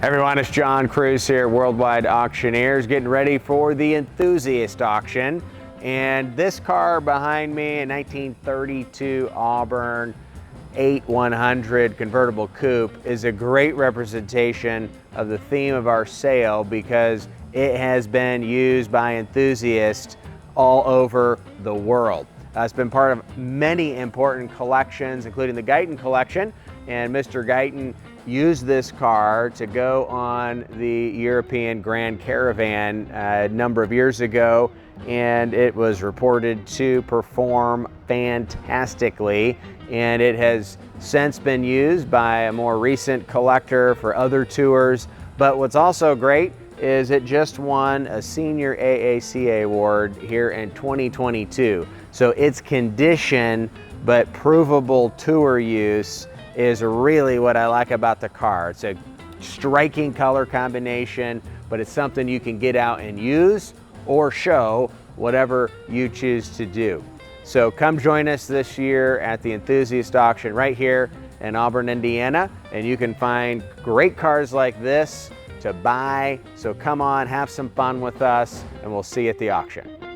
Everyone, it's John Cruz here, Worldwide Auctioneers, getting ready for the Enthusiast Auction. And this car behind me, a 1932 Auburn 8100 convertible coupe, is a great representation of the theme of our sale because it has been used by enthusiasts all over the world. It's been part of many important collections, including the Guyton collection, and Mr. Guyton used this car to go on the European Grand Caravan a number of years ago, and it was reported to perform fantastically, and it has since been used by a more recent collector for other tours. But what's also great is it just won a senior AACA award here in 2022. So its condition but provable tour use is really what I like about the car. It's a striking color combination, but it's something you can get out and use or show, whatever you choose to do. So come join us this year at the Enthusiast Auction right here in Auburn, Indiana, and you can find great cars like this to buy. So come on, have some fun with us, and we'll see you at the auction.